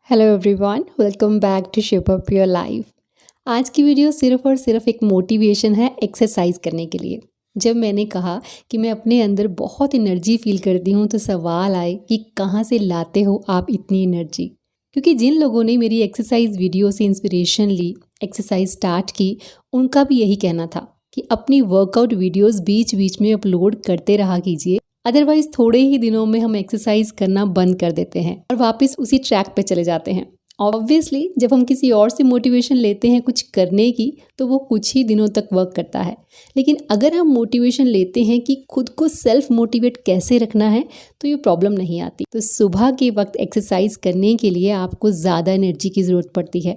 Hello everyone, welcome back to shape up your life. आज की video सिर्फ और सिर्फ एक मोटिवेशन है एक्सरसाइज करने के लिए। जब मैंने कहा कि मैं अपने अंदर बहुत एनर्जी फील करती हूँ तो सवाल आए कि कहाँ से लाते हो आप इतनी एनर्जी। क्योंकि जिन लोगों ने मेरी एक्सरसाइज वीडियो से इंस्पिरेशन ली, एक्सरसाइज स्टार्ट की, उनका भी यही कहना था कि अपनी वर्कआउट वीडियोस बीच बीच में अपलोड करते रहा कीजिए, अदरवाइज थोड़े ही दिनों में हम एक्सरसाइज करना बंद कर देते हैं और वापस उसी ट्रैक पे चले जाते हैं। ऑब्वियसली जब हम किसी और से मोटिवेशन लेते हैं कुछ करने की तो वो कुछ ही दिनों तक वर्क करता है, लेकिन अगर हम मोटिवेशन लेते हैं कि खुद को सेल्फ मोटिवेट कैसे रखना है तो ये प्रॉब्लम नहीं आती। तो सुबह के वक्त एक्सरसाइज करने के लिए आपको ज़्यादा एनर्जी की ज़रूरत पड़ती है,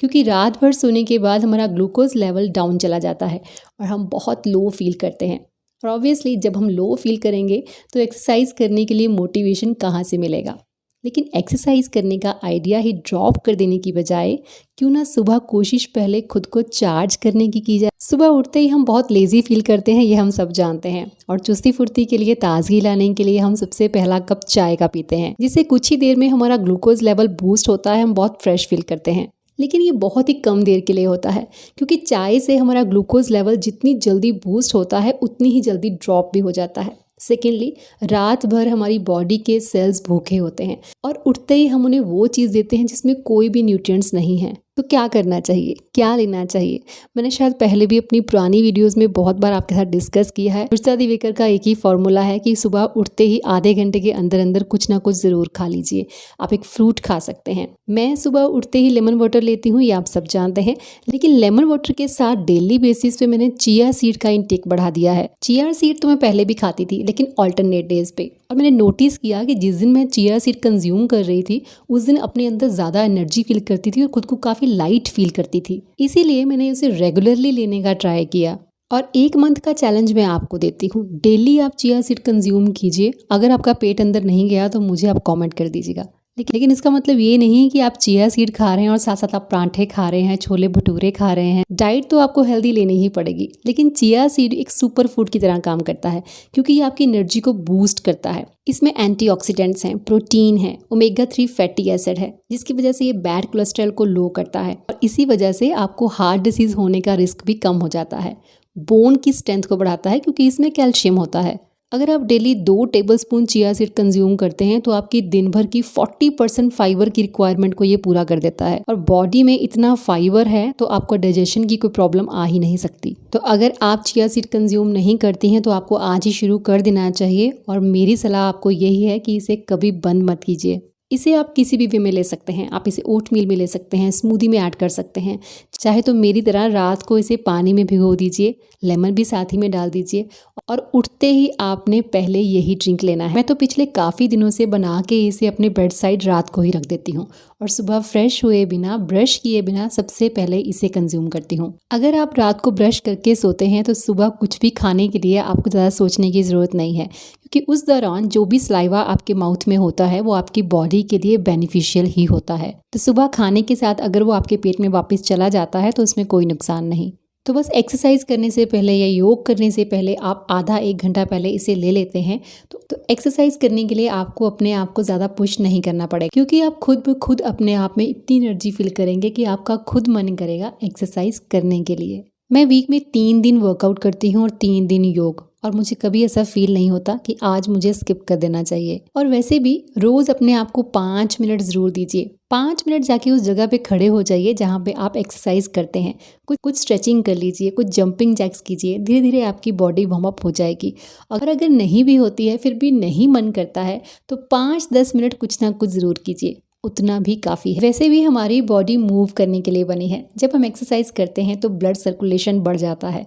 क्योंकि रात भर सोने के बाद हमारा ग्लूकोज लेवल डाउन चला जाता है और हम बहुत लो फील करते हैं। और ऑब्वियसली जब हम लो फील करेंगे तो एक्सरसाइज करने के लिए मोटिवेशन कहाँ से मिलेगा। लेकिन एक्सरसाइज करने का आइडिया ही ड्रॉप कर देने की बजाय क्यों ना सुबह कोशिश पहले खुद को चार्ज करने की जाए। सुबह उठते ही हम बहुत लेजी फील करते हैं, ये हम सब जानते हैं, और चुस्ती फुर्ती के लिए, ताजगी लाने के लिए हम सबसे पहला कप चाय का पीते हैं, जिससे कुछ ही देर में हमारा ग्लूकोज लेवल बूस्ट होता है, हम बहुत फ्रेश फील करते हैं। लेकिन ये बहुत ही कम देर के लिए होता है, क्योंकि चाय से हमारा ग्लूकोज लेवल जितनी जल्दी बूस्ट होता है उतनी ही जल्दी ड्रॉप भी हो जाता है। सेकेंडली, रात भर हमारी बॉडी के सेल्स भूखे होते हैं और उठते ही हम उन्हें वो चीज़ देते हैं जिसमें कोई भी न्यूट्रिएंट्स नहीं है। तो क्या करना चाहिए, क्या लेना चाहिए? मैंने शायद पहले भी अपनी पुरानी वीडियोस में बहुत बार आपके साथ डिस्कस किया है। रुचिता दिवेकर का एक ही फॉर्मूला है कि सुबह उठते ही आधे घंटे के अंदर अंदर कुछ ना कुछ ज़रूर खा लीजिए। आप एक फ्रूट खा सकते हैं। मैं सुबह उठते ही लेमन वाटर लेती हूँ, ये आप सब जानते हैं, लेकिन लेमन वाटर के साथ डेली बेसिस पे मैंने चिया सीड का इंटेक बढ़ा दिया है। चिया सीड तो मैं पहले भी खाती थी, लेकिन ऑल्टरनेट डेज पे। और मैंने नोटिस किया कि जिस दिन मैं चिया सीड कंज्यूम कर रही थी उस दिन अपने अंदर ज़्यादा एनर्जी फील करती थी और खुद को काफ़ी लाइट फील करती थी। इसीलिए मैंने उसे रेगुलरली लेने का ट्राई किया। और एक मंथ का चैलेंज मैं आपको देती हूँ, डेली आप चिया सीड कंज्यूम कीजिए। अगर आपका पेट अंदर नहीं गया तो मुझे आप कमेंट कर दीजिएगा। लेकिन इसका मतलब ये नहीं कि आप चिया सीड खा रहे हैं और साथ साथ आप परांठे खा रहे हैं, छोले भटूरे खा रहे हैं। डाइट तो आपको हेल्दी लेनी ही पड़ेगी, लेकिन चिया सीड एक सुपर फूड की तरह काम करता है, क्योंकि ये आपकी एनर्जी को बूस्ट करता है। इसमें एंटीऑक्सीडेंट्स हैं, प्रोटीन है, ओमेगा 3 फैटी एसिड है, जिसकी वजह से ये बैड कोलेस्ट्रॉल को लो करता है और इसी वजह से आपको हार्ट डिसीज होने का रिस्क भी कम हो जाता है। बोन की स्ट्रेंथ को बढ़ाता है, क्योंकि इसमें कैल्शियम होता है। अगर आप daily 2 tablespoon chia seed consume करते हैं तो आपकी दिन भर की 40% फाइबर की रिक्वायरमेंट को ये पूरा कर देता है। और बॉडी में इतना फाइबर है तो आपको डाइजेशन की कोई प्रॉब्लम आ ही नहीं सकती। तो अगर आप चिया सीड कंज्यूम नहीं करती हैं तो आपको आज ही शुरू कर देना चाहिए। और मेरी सलाह आपको यही है कि इसे कभी बंद मत कीजिए। इसे आप किसी भी वे में ले सकते हैं। आप इसे ओट मील में ले सकते हैं, स्मूदी में ऐड कर सकते हैं, चाहे तो मेरी तरह रात को इसे पानी में भिगो दीजिए, लेमन भी साथ ही में डाल दीजिए और उठते ही आपने पहले यही ड्रिंक लेना है। मैं तो पिछले काफ़ी दिनों से बना के इसे अपने बेड साइड रात को ही रख देती हूँ और सुबह फ्रेश हुए बिना, ब्रश किए बिना सबसे पहले इसे कंज्यूम करती हूँ। अगर आप रात को ब्रश करके सोते हैं तो सुबह कुछ भी खाने के लिए आपको ज़्यादा सोचने की ज़रूरत नहीं है, क्योंकि उस दौरान जो भी सलाइवा आपके माउथ में होता है वो आपकी बॉडी के लिए बेनिफिशियल ही होता है। तो सुबह खाने के साथ अगर वो आपके पेट में वापस चला जाता है तो उसमें कोई नुकसान नहीं। तो बस एक्सरसाइज करने से पहले या योग करने से पहले आप आधा 1 घंटा पहले इसे ले लेते हैं तो एक्सरसाइज करने के लिए आपको अपने आप को ज़्यादा पुश नहीं करना पड़ेगा, क्योंकि आप खुद ब खुद अपने आप में इतनी एनर्जी फील करेंगे कि आपका खुद मन करेगा एक्सरसाइज करने के लिए। मैं वीक में 3 दिन वर्कआउट करती हूँ और 3 दिन योग, और मुझे कभी ऐसा फील नहीं होता कि आज मुझे स्किप कर देना चाहिए। और वैसे भी रोज़ अपने आप को 5 मिनट ज़रूर दीजिए। 5 मिनट जाके उस जगह पे खड़े हो जाइए जहाँ पे आप एक्सरसाइज करते हैं। कुछ स्ट्रेचिंग कर लीजिए, कुछ जंपिंग जैक्स कीजिए। धीरे धीरे आपकी बॉडी वार्म अप हो जाएगी। अगर नहीं भी होती है, फिर भी नहीं मन करता है, तो 5-10 मिनट कुछ ना कुछ ज़रूर कीजिए, उतना भी काफ़ी है। वैसे भी हमारी बॉडी मूव करने के लिए बनी है। जब हम एक्सरसाइज करते हैं तो ब्लड सर्कुलेशन बढ़ जाता है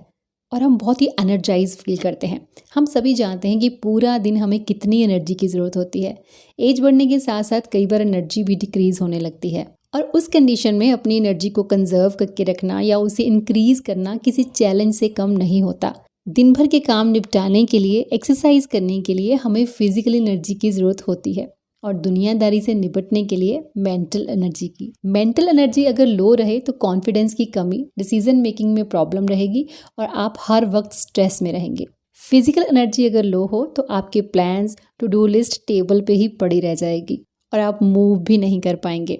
और हम बहुत ही एनर्जाइज फील करते हैं। हम सभी जानते हैं कि पूरा दिन हमें कितनी एनर्जी की ज़रूरत होती है। एज बढ़ने के साथ साथ कई बार एनर्जी भी डिक्रीज़ होने लगती है, और उस कंडीशन में अपनी एनर्जी को कंजर्व करके रखना या उसे इंक्रीज़ करना किसी चैलेंज से कम नहीं होता। दिन भर के काम निपटाने के लिए, एक्सरसाइज करने के लिए हमें फिजिकल एनर्जी की ज़रूरत होती है, और दुनियादारी से निपटने के लिए मेंटल एनर्जी की। मेंटल एनर्जी अगर लो रहे तो कॉन्फिडेंस की कमी, डिसीजन मेकिंग में प्रॉब्लम रहेगी और आप हर वक्त स्ट्रेस में रहेंगे। फिजिकल एनर्जी अगर लो हो तो आपके plans, to do list table पे ही पड़ी रह जाएगी और आप मूव भी नहीं कर पाएंगे।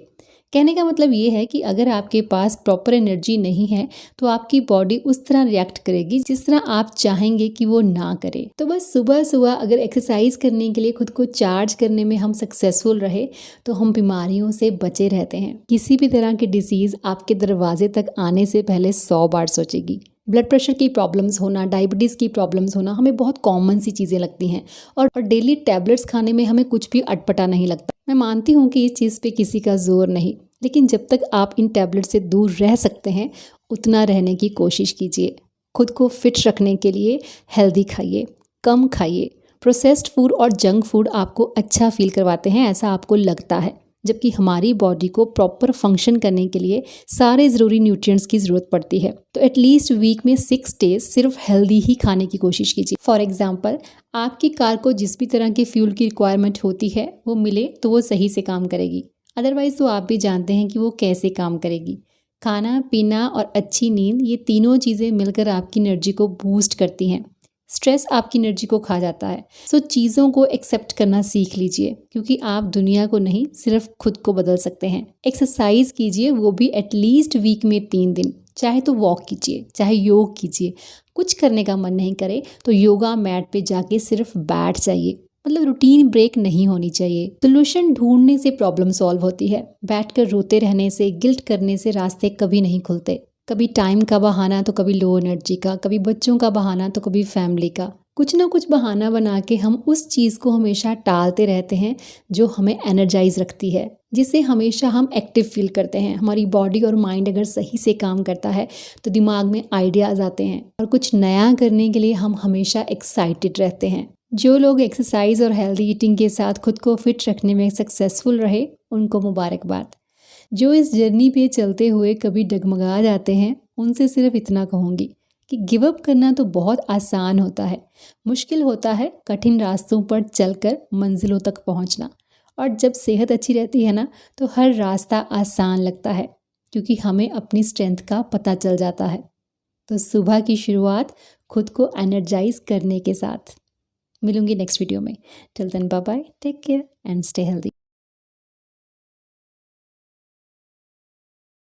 कहने का मतलब ये है कि अगर आपके पास प्रॉपर एनर्जी नहीं है तो आपकी बॉडी उस तरह रिएक्ट करेगी जिस तरह आप चाहेंगे कि वो ना करे। तो बस सुबह सुबह अगर एक्सरसाइज करने के लिए खुद को चार्ज करने में हम सक्सेसफुल रहे तो हम बीमारियों से बचे रहते हैं। किसी भी तरह की डिसीज आपके दरवाजे तक आने से पहले 100 बार सोचेगी। ब्लड प्रेशर की प्रॉब्लम्स होना, डायबिटीज़ की प्रॉब्लम्स होना हमें बहुत कॉमन सी चीज़ें लगती हैं और डेली टैबलेट्स खाने में हमें कुछ भी अटपटा नहीं लगता। मैं मानती हूँ कि इस चीज़ पे किसी का जोर नहीं, लेकिन जब तक आप इन टैबलेट से दूर रह सकते हैं उतना रहने की कोशिश कीजिए। खुद को फिट रखने के लिए हेल्दी खाइए, कम खाइए। प्रोसेस्ड फूड और जंक फूड आपको अच्छा फील करवाते हैं, ऐसा आपको लगता है, जबकि हमारी बॉडी को प्रॉपर फंक्शन करने के लिए सारे ज़रूरी न्यूट्रिएंट्स की ज़रूरत पड़ती है। तो एटलीस्ट वीक में 6 डेज सिर्फ हेल्दी ही खाने की कोशिश कीजिए। फॉर एग्जांपल, आपकी कार को जिस भी तरह के फ्यूल की रिक्वायरमेंट होती है वो मिले तो वो सही से काम करेगी, अदरवाइज़ तो आप भी जानते हैं कि वो कैसे काम करेगी। खाना पीना और अच्छी नींद, ये तीनों चीज़ें मिलकर आपकी एनर्जी को बूस्ट करती हैं। स्ट्रेस आपकी एनर्जी को खा जाता है। सो चीज़ों को एक्सेप्ट करना सीख लीजिए, क्योंकि आप दुनिया को नहीं सिर्फ खुद को बदल सकते हैं। एक्सरसाइज कीजिए, वो भी एटलीस्ट वीक में 3 दिन। चाहे तो वॉक कीजिए, चाहे योग कीजिए। कुछ करने का मन नहीं करे तो योगा मैट पे जाके सिर्फ बैठ जाइए, मतलब रूटीन ब्रेक नहीं होनी चाहिए। सोल्यूशन ढूंढने से प्रॉब्लम सॉल्व होती है, बैठकर रोते रहने से, गिल्ट करने से रास्ते कभी नहीं खुलते। कभी टाइम का बहाना तो कभी लो एनर्जी का, कभी बच्चों का बहाना तो कभी फैमिली का। कुछ ना कुछ बहाना बना के हम उस चीज़ को हमेशा टालते रहते हैं जो हमें एनर्जाइज रखती है, जिससे हमेशा हम एक्टिव फील करते हैं। हमारी बॉडी और माइंड अगर सही से काम करता है तो दिमाग में आइडियाज़ आते हैं और कुछ नया करने के लिए हम हमेशा एक्साइटेड रहते हैं। जो लोग एक्सरसाइज और हेल्दी ईटिंग के साथ खुद को फिट रखने में सक्सेसफुल रहे उनको मुबारकबाद। जो इस जर्नी पे चलते हुए कभी डगमगा जाते हैं उनसे सिर्फ इतना कहूँगी कि गिव अप करना तो बहुत आसान होता है, मुश्किल होता है कठिन रास्तों पर चलकर मंजिलों तक पहुँचना। और जब सेहत अच्छी रहती है ना तो हर रास्ता आसान लगता है, क्योंकि हमें अपनी स्ट्रेंथ का पता चल जाता है। तो सुबह की शुरुआत खुद को एनर्जाइज करने के साथ। मिलूंगी नेक्स्ट वीडियो में। Till then bye bye, take care and stay healthy.